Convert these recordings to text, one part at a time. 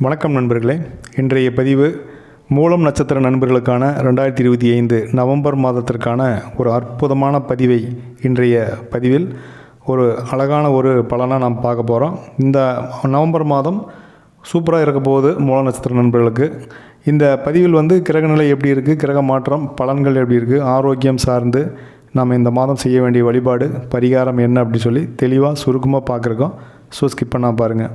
வணக்கம் நண்பர்களே. இன்றைய பதிவு மூலம் நட்சத்திர நண்பர்களுக்கான 2025 நவம்பர் மாதத்திற்கான ஒரு அற்புதமான பதிவை இன்றைய பதிவில் ஒரு அழகான ஒரு பலனாக நாம் பார்க்க போகிறோம். இந்த நவம்பர் மாதம் சூப்பராக இருக்க போகுது மூலம் நட்சத்திர நண்பர்களுக்கு. இந்த பதிவில் கிரகநிலை எப்படி இருக்குது, கிரக மாற்றம் பலன்கள் எப்படி இருக்குது, ஆரோக்கியம் சார்ந்து நாம் இந்த மாதம் செய்ய வேண்டிய வழிபாடு பரிகாரம் என்ன அப்படி சொல்லி தெளிவாக சுருக்கமாக பார்க்குறோம். ஸோ ஸ்கிப் பண்ணால் பாருங்கள்.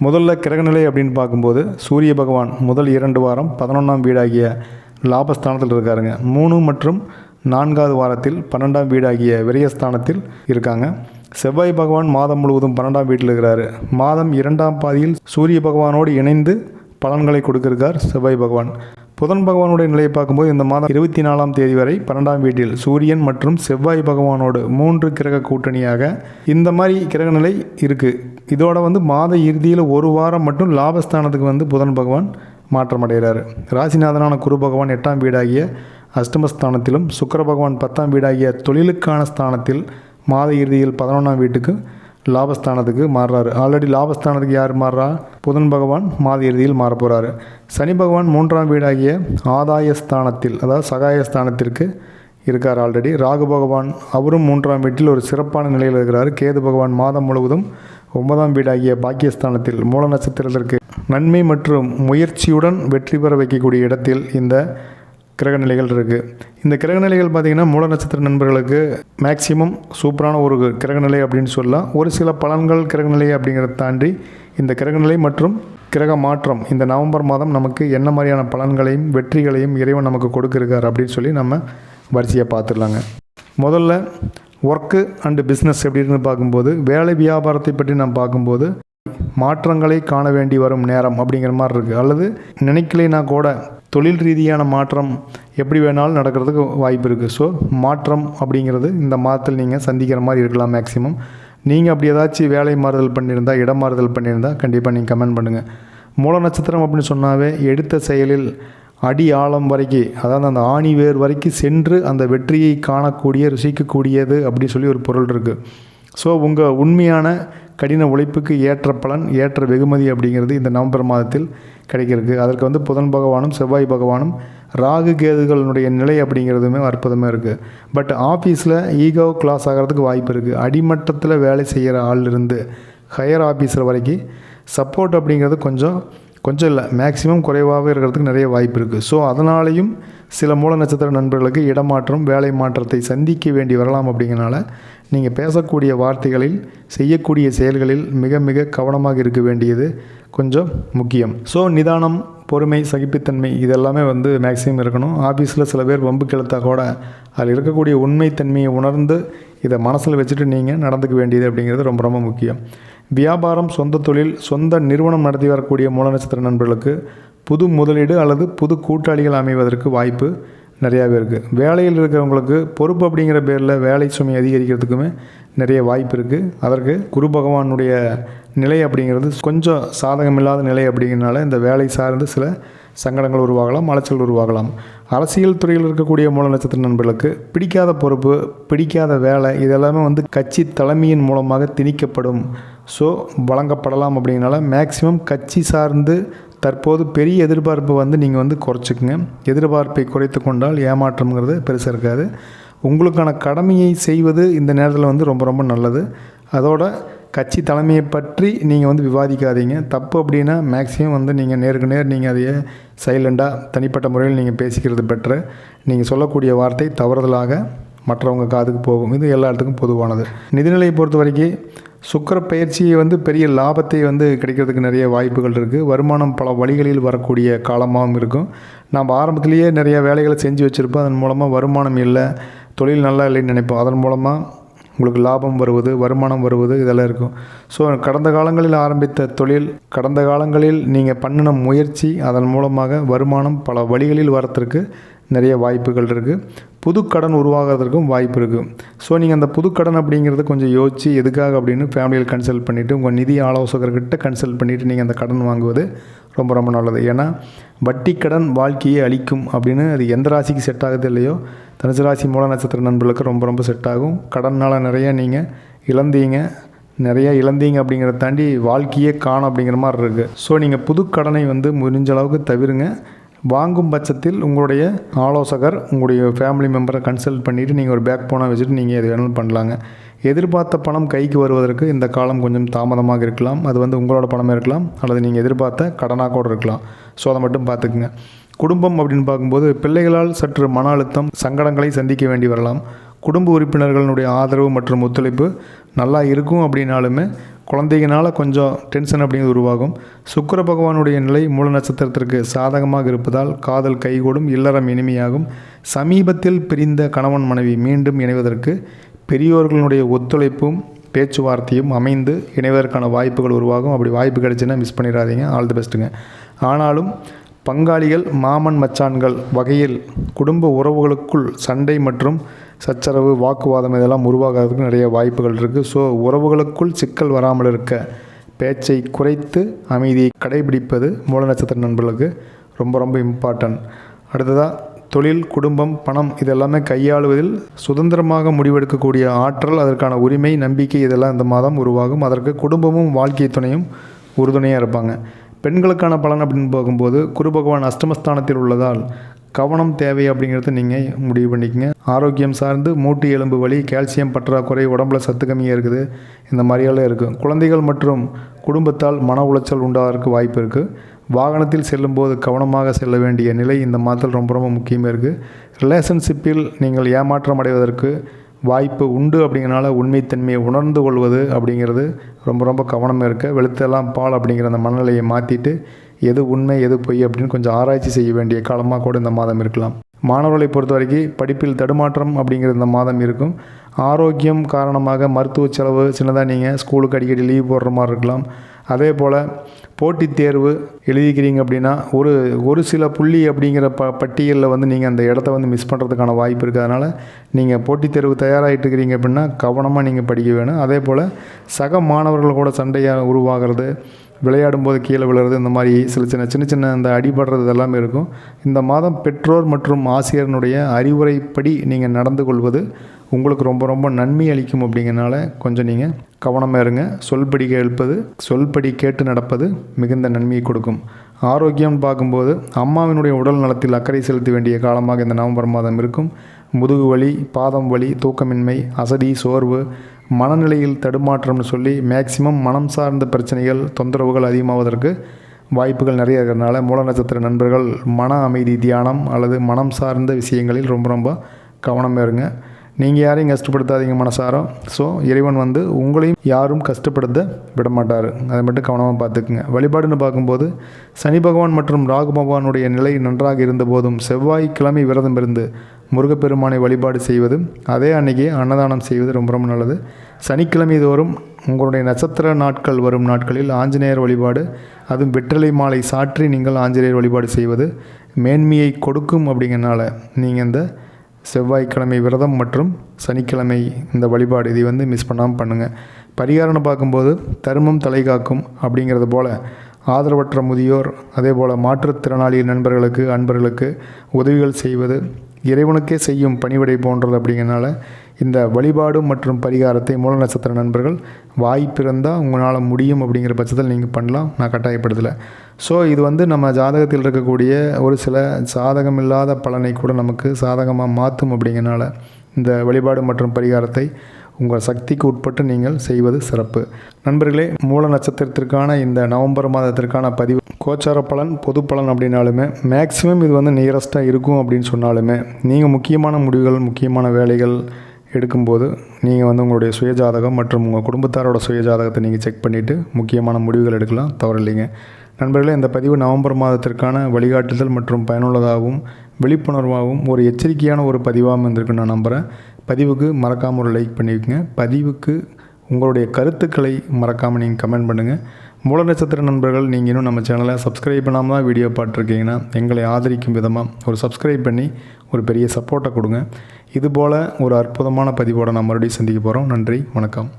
முதல்ல கிரகநிலை அப்படின்னு பார்க்கும்போது சூரிய பகவான் முதல் 2 வாரம் 11ஆம் வீடாகிய லாபஸ்தானத்தில் இருக்காருங்க. 3 மற்றும் 4வது வாரத்தில் 12ஆம் வீடாகிய விரயஸ்தானத்தில் இருக்காங்க. செவ்வாய் பகவான் மாதம் முழுவதும் 12ஆம் வீட்டில் இருக்கிறாரு. மாதம் 2ஆம் பாதியில் சூரிய பகவானோடு இணைந்து பலன்களை கொடுக்கிருக்கார் செவ்வாய் பகவான். புதன் பகவானுடைய நிலையை பார்க்கும்போது இந்த மாதம் 24ஆம் தேதி வரை 12ஆம் வீட்டில் சூரியன் மற்றும் செவ்வாய் பகவானோடு 3 கிரக கூட்டணியாக இந்த மாதிரி கிரகநிலை இருக்குது. இதோட மாத இறுதியில் ஒரு வாரம் மட்டும் லாபஸ்தானத்துக்கு புதன் பகவான் மாற்றம் அடைகிறார். ராசிநாதனான குரு பகவான் 8ஆம் வீடாகிய அஷ்டமஸ்தானத்திலும் சுக்கிர பகவான் 10ஆம் வீடாகிய தொழிலுக்கான ஸ்தானத்தில் மாத இறுதியில் 11ஆம் வீட்டுக்கு லாபஸ்தானத்துக்கு மாறுறாரு. ஆல்ரெடி லாபஸ்தானத்துக்கு யார் மாறுறா? புதன் பகவான் மாத இறுதியில் மாற போகிறாரு. சனி பகவான் 3ஆம் வீடாகிய ஆதாயஸ்தானத்தில், அதாவது சகாயஸ்தானத்திற்கு இருக்கார் ஆல்ரெடி. ராகு பகவான் அவரும் 3ஆம் வீட்டில் ஒரு சிறப்பான நிலையில் இருக்கிறார். கேது பகவான் மாதம் முழுவதும் 9ஆம் வீடாகிய பாக்கியஸ்தானத்தில் மூல நட்சத்திரத்திற்கு நன்மை மற்றும் முயற்சியுடன் வெற்றி பெற வைக்கக்கூடிய இடத்தில் இந்த கிரகநிலைகள் இருக்குது. இந்த கிரகநிலைகள் பார்த்திங்கன்னா மூல நட்சத்திர நண்பர்களுக்கு மேக்சிமம் சூப்பரான ஒரு கிரகநிலை அப்படின்னு சொல்லலாம். ஒரு சில பலன்கள் கிரகநிலை அப்படிங்கிறத தாண்டி இந்த கிரகநிலை மற்றும் கிரக மாற்றம் இந்த நவம்பர் மாதம் நமக்கு என்ன மாதிரியான பலன்களையும் வெற்றிகளையும் இறைவன் நமக்கு கொடுக்கிருக்கார் அப்படின்னு சொல்லி நம்ம வரிசையாக பார்த்துடலாங்க. முதல்ல ஒர்க்கு அண்டு பிஸ்னஸ் எப்படி இருக்குன்னு பார்க்கும்போது, வேலை வியாபாரத்தை பற்றி நாம் பார்க்கும்போது மாற்றங்களை காண வேண்டி வரும் நேரம் அப்படிங்கிற மாதிரி இருக்குது. அல்லது நினைக்கலைன்னா கூட தொழில் ரீதியான மாற்றம் எப்படி வேணாலும் நடக்கிறதுக்கு வாய்ப்பு இருக்குது. ஸோ மாற்றம் அப்படிங்கிறது இந்த மாதத்தில் நீங்கள் சந்திக்கிற மாதிரி இருக்கலாம். மேக்ஸிமம் நீங்கள் அப்படி ஏதாச்சும் வேலை மாறுதல் பண்ணியிருந்தா, இடம் மாறுதல் பண்ணியிருந்தால் கண்டிப்பாக நீங்கள் கமெண்ட் பண்ணுங்கள். மூல நட்சத்திரம் அப்படின்னு சொன்னாவே எடுத்த செயலில் அடி ஆழம் வரைக்கும், அதாவது அந்த ஆணி வேர் வரைக்கும் சென்று அந்த வெற்றியை காணக்கூடிய ருசிக்கக்கூடியது அப்படின்னு சொல்லி ஒரு பொருள் இருக்குது. ஸோ உங்கள் உண்மையான கடின உழைப்புக்கு ஏற்ற பலன், ஏற்ற வெகுமதி அப்படிங்கிறது இந்த நவம்பர் மாதத்தில் கிடைக்கிறதுக்கு. அதற்கு புதன் பகவானும் செவ்வாய் பகவானும் ராகு கேதுகளுடைய நிலை அப்படிங்கிறதுமே அற்புதமாக இருக்குது. பட் ஆஃபீஸில் ஈகோ கிளாஸ் ஆகிறதுக்கு வாய்ப்பு இருக்குது. அடிமட்டத்தில் வேலை செய்கிற ஆளிலிருந்து ஹையர் ஆஃபீஸர் வரைக்கும் சப்போர்ட் அப்படிங்கிறது கொஞ்சம் இல்லை, மேக்ஸிமம் குறைவாகவே இருக்கிறதுக்கு நிறைய வாய்ப்பு இருக்குது. ஸோ அதனாலேயும் சில மூல நட்சத்திர நண்பர்களுக்கு இடமாற்றம், வேலை மாற்றத்தை சந்திக்க வேண்டி வரலாம். அப்படிங்கிறனால நீங்கள் பேசக்கூடிய வார்த்தைகளில், செய்யக்கூடிய செயல்களில் மிக மிக கவனமாக இருக்க வேண்டியது கொஞ்சம் முக்கியம். ஸோ நிதானம், பொறுமை, சகிப்புத்தன்மை இதெல்லாமே மேக்ஸிமம் இருக்கணும். ஆஃபீஸில் சில பேர் வம்பு கிளத்தா கூட அதில் இருக்கக்கூடிய உண்மைத்தன்மையை உணர்ந்து இதை மனசில் வச்சுட்டு நீங்கள் நடந்துக்க வேண்டியது அப்படிங்கிறது ரொம்ப ரொம்ப முக்கியம். வியாபாரம், சொந்த தொழில், சொந்த நிறுவனம் நடத்தி வரக்கூடிய மூல நட்சத்திர நண்பர்களுக்கு புது முதலீடு அல்லது புது கூட்டாளிகள் அமைவதற்கு வாய்ப்பு நிறையாவே இருக்குது. வேலையில் இருக்கிறவங்களுக்கு பொறுப்பு அப்படிங்கிற பேரில் வேலை சுமை அதிகரிக்கிறதுக்குமே நிறைய வாய்ப்பு இருக்குது. அதற்கு குரு பகவானுடைய நிலை அப்படிங்கிறது கொஞ்சம் சாதகமில்லாத நிலை அப்படிங்கிறனால இந்த வேலை சார்ந்து சில சங்கடங்கள் உருவாகலாம், அலைச்சல் உருவாகலாம். அரசியல் துறையில் இருக்கக்கூடிய மூல நட்சத்திர நண்பர்களுக்கு பிடிக்காத பொறுப்பு, பிடிக்காத வேலை இதெல்லாமே கட்சி தலைமையின் மூலமாக திணிக்கப்படும். ஸோ வழங்கப்படலாம். அப்படிங்கிறனால மேக்சிமம் கட்சி சார்ந்து தற்போது பெரிய எதிர்பார்ப்பை நீங்கள் குறைச்சிக்குங்க. எதிர்பார்ப்பை குறைத்து கொண்டால் ஏமாற்றம்ங்கிறது பெருசாக இருக்காது. உங்களுக்கான கடமையை செய்வது இந்த நேரத்தில் ரொம்ப ரொம்ப நல்லது. அதோட கட்சி தலைமையை பற்றி நீங்கள் விவாதிக்காதீங்க. தப்பு அப்படின்னா மேக்ஸிமம் நீங்கள் நேருக்கு நேர் நீங்கள் அதையே சைலண்டாக தனிப்பட்ட முறையில் நீங்கள் பேசிக்கிறது பெட்ரு. நீங்கள் சொல்லக்கூடிய வார்த்தை தவறுதலாக மற்றவங்க காதுக்கு போகும். இது எல்லா இடத்துக்கும் பொதுவானது. நிதிநிலையை பொறுத்த வரைக்கும் சுக்கிர பயிற்சியை பெரிய லாபத்தை கிடைக்கிறதுக்கு நிறைய வாய்ப்புகள் இருக்குது. வருமானம் பல வழிகளில் வரக்கூடிய காலமாகவும் இருக்கும். நாம் ஆரம்பத்திலேயே நிறைய வேலைகளை செஞ்சு வச்சுருப்போம். அதன் மூலமாக வருமானம் இல்லை, தொழில் நல்லா இல்லைன்னு நினைப்போம். அதன் மூலமாக உங்களுக்கு லாபம் வருவது, வருமானம் வருவது இதெல்லாம் இருக்கும். ஸோ கடந்த காலங்களில் ஆரம்பித்த தொழில், கடந்த காலங்களில் நீங்கள் பண்ணின முயற்சி, அதன் மூலமாக வருமானம் பல வழிகளில் வரத்திற்கு நிறைய வாய்ப்புகள் இருக்குது. புது கடன் உருவாகிறதுக்கும் வாய்ப்பு இருக்குது. ஸோ நீங்கள் அந்த புது கடன் அப்படிங்கிறது கொஞ்சம் யோசித்து எதுக்காக அப்படின்னு ஃபேமிலியில் கன்சல்ட் பண்ணிவிட்டு உங்கள் நிதி ஆலோசகர்கிட்ட கன்சல்ட் பண்ணிவிட்டு நீங்கள் அந்த கடன் வாங்குவது ரொம்ப ரொம்ப நல்லது. ஏன்னா வட்டி கடன் வாழ்க்கையை அளிக்கும் அப்படின்னு அது எந்த ராசிக்கு செட் ஆகுது இல்லையோ, தனுசு ராசி மூல நட்சத்திர நண்பர்களுக்கு ரொம்ப ரொம்ப செட் ஆகும். கடனால் நிறைய நீங்கள் இழந்தீங்க, நிறையா இழந்தீங்க அப்படிங்கிறத தாண்டி வாழ்க்கையே காணும் அப்படிங்கிற மாதிரி இருக்குது. ஸோ நீங்கள் புது கடனை வந்து முடிஞ்ச அளவுக்கு தவிருங்க. வாங்கும் பட்சத்தில் உங்களுடைய ஆலோசகர், உங்களுடைய ஃபேமிலி மெம்பரை கன்சல்ட் பண்ணிவிட்டு நீங்கள் ஒரு பேக் போனால் வச்சுட்டு நீங்கள் எது வேணாலும் பண்ணலாங்க. எதிர்பார்த்த பணம் கைக்கு வருவதற்கு இந்த காலம் கொஞ்சம் தாமதமாக இருக்கலாம். அது வந்து உங்களோட பணமே இருக்கலாம், அல்லது நீங்கள் எதிர்பார்த்த கடனாக கூட இருக்கலாம். ஸோ அதை மட்டும் பார்த்துக்குங்க. குடும்பம் அப்படின்னு பார்க்கும்போது பிள்ளைகளால் சற்று மன அழுத்தம், சங்கடங்களை சந்திக்க வேண்டி வரலாம். குடும்ப உறுப்பினர்களுடைய ஆதரவு மற்றும் ஒத்துழைப்பு நல்லா இருக்கும் அப்படின்னாலுமே குழந்தைகளால் கொஞ்சம் டென்ஷன் அப்படிங்கிறது உருவாகும். சுக்கிர பகவானுடைய நிலை மூல நட்சத்திரத்திற்கு சாதகமாக இருப்பதால் காதல் கைகூடும், இல்லறம் இனிமையாகும். சமீபத்தில் பிரிந்த கணவன் மனைவி மீண்டும் இணைவதற்கு பெரியோர்களுடைய ஒத்துழைப்பும் பேச்சுவார்த்தையும் அமைந்து இணைவதற்கான வாய்ப்புகள் உருவாகும். அப்படி வாய்ப்பு கிடைச்சுன்னா மிஸ் பண்ணிடாதீங்க. All the பெஸ்ட்டுங்க. ஆனாலும் பங்காளிகள், மாமன் மச்சான்கள் வகையில் குடும்ப உறவுகளுக்குள் சண்டை மற்றும் சச்சரவு, வாக்குவாதம் இதெல்லாம் உருவாகிறதுக்கு நிறைய வாய்ப்புகள் இருக்குது. ஸோ உறவுகளுக்குள் சிக்கல் வராமல் இருக்க பேச்சை குறைத்து அமைதியை கடைபிடிப்பது மூல நட்சத்திர நண்பர்களுக்கு ரொம்ப ரொம்ப இம்பார்ட்டன்ட். அடுத்ததாக தொழில், குடும்பம், பணம் இதெல்லாமே கையாளுவதில் சுதந்திரமாக முடிவெடுக்கக்கூடிய ஆற்றல், அதற்கான உரிமை, நம்பிக்கை இதெல்லாம் இந்த மாதம் உருவாகும். அதற்கு குடும்பமும் வாழ்க்கை துணையும் உறுதுணையாக இருப்பாங்க. பெண்களுக்கான பலன் அப்படின்னு பார்க்கும்போது குரு பகவான் அஷ்டமஸ்தானத்தில் உள்ளதால் கவனம் தேவை அப்படிங்கிறத நீங்கள் முடிவு பண்ணிக்கங்க. ஆரோக்கியம் சார்ந்து மூட்டு எலும்பு வலி, கால்சியம் பற்றாக்குறை, உடம்புல சத்து கம்மியாக இருக்குது, இந்த மாதிரியெல்லாம் இருக்குது. குழந்தைகள் மற்றும் குடும்பத்தால் மன உளைச்சல் உண்டாகிறதுக்கு வாய்ப்பு இருக்குது. வாகனத்தில் செல்லும்போது கவனமாக செல்ல வேண்டிய நிலை இந்த மாதத்தில் ரொம்ப ரொம்ப முக்கியமாக இருக்குது. ரிலேஷன்ஷிப்பில் நீங்கள் ஏமாற்றம் அடைவதற்கு வாய்ப்பு உண்டு. அப்படிங்கிறனால உண்மைத்தன்மையை உணர்ந்து கொள்வது அப்படிங்கிறது ரொம்ப ரொம்ப கவனமாக இருக்க. வெளுத்தெல்லாம் பால் அப்படிங்கிற அந்த மனநிலையை மாற்றிட்டு எது உண்மை எது பொய் அப்படின்னு கொஞ்சம் ஆராய்ச்சி செய்ய வேண்டிய காலமாக கூட இந்த மாதம் இருக்கலாம். மாணவர்களை பொறுத்த வரைக்கும் படிப்பில் தடுமாற்றம் அப்படிங்கிற இந்த மாதம் இருக்கும். ஆரோக்கியம் காரணமாக மருத்துவ செலவு சின்னதாக நீங்கள் ஸ்கூலுக்கு அடிக்கடி லீவ் போடுற மாதிரி இருக்கலாம். அதே போல் போட்டித் தேர்வு எழுதிக்கிறீங்க அப்படின்னா ஒரு சில புள்ளி அப்படிங்கிற பட்டியலில் வந்து நீங்கள் அந்த இடத்த வந்து மிஸ் பண்ணுறதுக்கான வாய்ப்பு இருக்குது. அதனால் நீங்கள் போட்டித் தேர்வு தயாராகிட்டு இருக்கிறீங்க அப்படின்னா கவனமாக நீங்கள் படிக்க வேணும். அதே போல் சக மாணவர்கள் கூட சண்டையாக உருவாகிறது, விளையாடும்போது கீழே விழுறது, இந்த மாதிரி சின்ன சின்ன அந்த அடிபடுறது இதெல்லாமே இருக்கும். இந்த மாதம் பெற்றோர் மற்றும் ஆசிரியர்களுடைய அறிவுரைப்படி நீங்கள் நடந்து கொள்வது உங்களுக்கு ரொம்ப ரொம்ப நன்மை அளிக்கும். அப்படிங்கிறனால கொஞ்சம் நீங்கள் கவனமாக இருங்க. சொல்படி கேட்பது, சொல்படி கேட்டு நடப்பது மிகுந்த நன்மையை கொடுக்கும். ஆரோக்கியம் பார்க்கும்போது அம்மாவினுடைய உடல் நலத்தில் அக்கறை செலுத்த வேண்டிய காலமாக இந்த நவம்பர் மாதம் இருக்கும். முதுகு வலி, பாதம் வலி, தூக்கமின்மை, அசதி, சோர்வு, மனநிலையில் தடுமாற்றம்னு சொல்லி மேக்சிமம் மனம் சார்ந்த பிரச்சனைகள், தொந்தரவுகள் அதிகமாவதற்கு வாய்ப்புகள் நிறைய இருக்கிறதுனால மூல நட்சத்திர நண்பர்கள் மன அமைதி, தியானம் அல்லது மனம் சார்ந்த விஷயங்களில் ரொம்ப ரொம்ப கவனமாக இருங்க. நீங்கள் யாரையும் கஷ்டப்படுத்தாதீங்க மனசாரம். ஸோ இறைவன் வந்து உங்களையும் யாரும் கஷ்டப்படுத்த விட மாட்டார். அதை மட்டும் கவனமாக பார்த்துக்குங்க. வழிபாடுன்னு பார்க்கும்போது சனி பகவான் மற்றும் ராகு பகவானுடைய நிலை நன்றாக இருந்தபோதும் செவ்வாய்க்கிழமை விரதம் இருந்து முருகப்பெருமானை வழிபாடு செய்வது, அதே அன்னைக்கு அன்னதானம் செய்வது ரொம்ப ரொம்ப நல்லது. சனிக்கிழமை தோறும் உங்களுடைய நட்சத்திர நாட்கள் வரும் நாட்களில் ஆஞ்சநேயர் வழிபாடு, அதுவும் வெற்றிலை மாலை சாற்றி நீங்கள் ஆஞ்சநேயர் வழிபாடு செய்வது மேன்மையை கொடுக்கும். அப்படிங்கிறனால நீங்கள் இந்த செவ்வாய்க்கிழமை விரதம் மற்றும் சனிக்கிழமை இந்த வழிபாடு இதை வந்து மிஸ் பண்ணாமல் பண்ணுங்கள். பரிகாரம்னு பார்க்கும்போது தர்மம் தலை காக்கும் அப்படிங்கிறது போல் ஆதரவற்ற முதியோர், அதே போல் மாற்றுத்திறனாளி நண்பர்களுக்கு, அன்பர்களுக்கு உதவிகள் செய்வது இறைவனுக்கே செய்யும் பணிவிடை போன்றது. அப்படிங்கிறனால இந்த வழிபாடு மற்றும் பரிகாரத்தை மூல நட்சத்திர நண்பர்கள் வாய்ப்பிருந்தால் உங்களால் முடியும் அப்படிங்கிற பட்சத்தில் நீங்கள் பண்ணலாம். நான் கட்டாயப்படுத்தலை. ஸோ இது வந்து நம்ம ஜாதகத்தில் இருக்கக்கூடிய ஒரு சில சாதகமில்லாத பலனை கூட நமக்கு சாதகமாக மாற்றும். அப்படிங்கிறனால இந்த வழிபாடு மற்றும் பரிகாரத்தை உங்கள் சக்திக்கு உட்பட்டு நீங்கள் செய்வது சிறப்பு. நண்பர்களே, மூல நட்சத்திரத்திற்கான இந்த நவம்பர் மாதத்திற்கான பதிவு கோச்சார பலன், பொது பலன் அப்படின்னாலுமே மேக்ஸிமம் இது வந்து நியரஸ்ட்டாக இருக்கும் அப்படின்னு சொன்னாலுமே நீங்கள் முக்கியமான முடிவுகள், முக்கியமான வேலைகள் எடுக்கும்போது நீங்கள் வந்து உங்களுடைய சுயஜாதகம் மற்றும் உங்கள் குடும்பத்தாரோட சுயஜாதகத்தை நீங்கள் செக் பண்ணிவிட்டு முக்கியமான முடிவுகள் எடுக்கலாம், தவறில்லைங்க. நண்பர்களே, இந்த பதிவு நவம்பர் மாதத்திற்கான வழிகாட்டுதல் மற்றும் பயனுள்ளதாகவும் விழிப்புணர்வாகவும் ஒரு எச்சரிக்கையான ஒரு பதிவாகவும் இருந்திருக்குன்னு நான் நம்புகிறேன். பதிவுக்கு மறக்காமல் ஒரு லைக் பண்ணிக்கோங்க. பதிவுக்கு உங்களுடைய கருத்துக்களை மறக்காமல் நீங்கள் கமெண்ட் பண்ணுங்கள். மூல நட்சத்திர நண்பர்கள், நீங்கள் இன்னும் நம்ம சேனலை சப்ஸ்கிரைப் பண்ணாமல் தான் வீடியோ பார்த்துருக்கீங்கன்னா எங்களை ஆதரிக்கும் விதமாக ஒரு சப்ஸ்கிரைப் பண்ணி ஒரு பெரிய சப்போர்ட்டை கொடுங்க. இதுபோல் ஒரு அற்புதமான பதிவோடு நம்ம மறுபடியும் சந்திக்க போகிறோம். நன்றி, வணக்கம்.